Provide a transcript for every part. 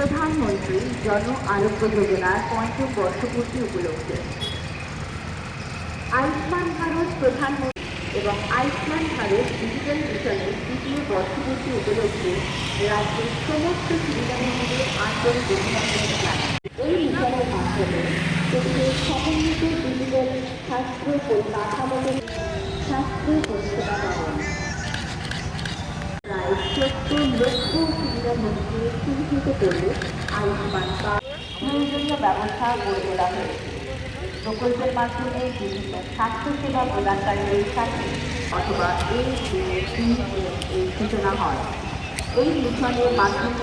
প্রধানমন্ত্রী জন আরোগ্য যোজনার পঞ্চম বর্ষপূর্তি উপলক্ষে আয়ুষ্মান ভারত প্রধানমন্ত্রী এবং আয়ুষ্মান ভারত ডিজিটাল মিশনের দ্বিতীয় বর্ষপূর্তি উপলক্ষে রাজ্যের সমস্ত সুবিধাভোগীদের আন্তরিক অভিনন্দন জানাই। এই মিশনের মাধ্যমে দেশের সমন্বিত ডিজিটাল স্বাস্থ্য পরিকাঠামোতে স্বাস্থ্য পরিষেবা পাবেন। প্রায় ৭০ লক্ষ সুবিধাভোগীকে চিহ্নিত করে আয়ুষ্মান কার্ড প্রয়োজনীয় ব্যবস্থা গড়ে তোলা হয়েছে। প্রকল্পের মাধ্যমে বিভিন্ন স্বাস্থ্যসেবা প্রদানকারীদের সাথে অথবা এই সূচনা হয়। এই মিশনের মাধ্যমে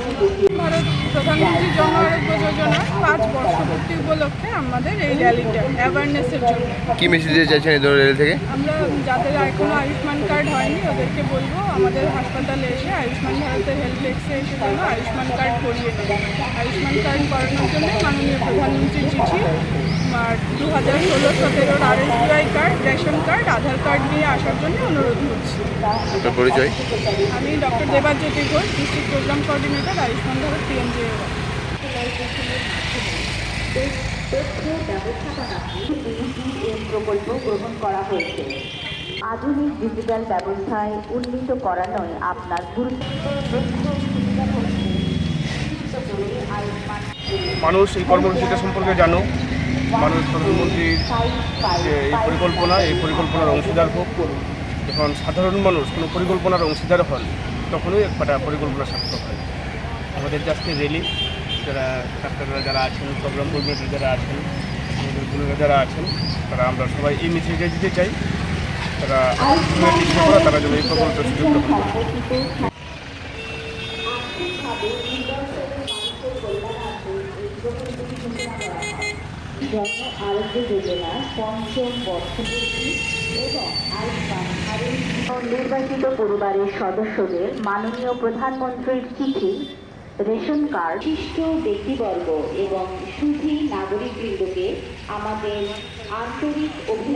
ভারত প্রধানমন্ত্রী জন আরোগ্য যোজনা ৫ বর্ষপূর্তি উপলক্ষে আমাদের এই র্যালিটা অ্যাওয়ারনেসের জন্য। কি মেসেজ দিতে চাইছেন এই র্যালি থেকে? আমরা যাদের এখনো আয়ুষ্মান কার্ড হয়নি ওদেরকে বলবো আমাদের হাসপাতালে এসে আয়ুষ্মান ভারতের হেল্প ডেস্কে এসে জন্য আয়ুষ্মান কার্ড করিয়ে নেবে। আয়ুষ্মান কার্ড করানোর জন্য মাননীয় প্রধানমন্ত্রীর চিঠি আর 2016-17 RSBI card, ration card, Aadhaar card নিয়ে আসার জন্য অনুরোধ করছি। পরিচয়? আমি doctor Debajyoti Ghosh, district programme coordinator, Ayushman Bharat PMJ। প্রকল্প গ্রহণ করা হয়েছে। আধুনিক ডিজিটাল ব্যবস্থায় উন্নীত করানোই আপনার মানুষ এই কর্মসূচিটা সম্পর্কে জানো, মানুষ প্রধানমন্ত্রীর যে এই পরিকল্পনার অংশীদার হোক। যখন সাধারণ মানুষ কোনো পরিকল্পনার অংশীদার হন তখনই একটা পরিকল্পনা সার্থক হয়। আমাদের আজকে রেলি যারা ডাক্তাররা যারা আছেন, প্রোগ্রাম কোঅর্ডিনেটর যারা আছেন, আমাদের গুণীরা যারা আছেন, তারা আমরা সবাই এই মেসেজে দিতে চাই তারা তারা যেন এই প্রকল্পের সুযোগ গ্রহণ করে। জন আরোগ্য যোজনার পঞ্চম বর্ষপূর্তি এবং আয়ুষ্মান ভারত নির্বাচিত পরিবারের সদস্যদের মাননীয় প্রধানমন্ত্রীর চিঠি, রেশন কার্ড, বিশিষ্ট ব্যক্তিবর্গ এবং সুধী নাগরিকবৃন্দকে আমাদের আন্তরিক অভিনন্দন।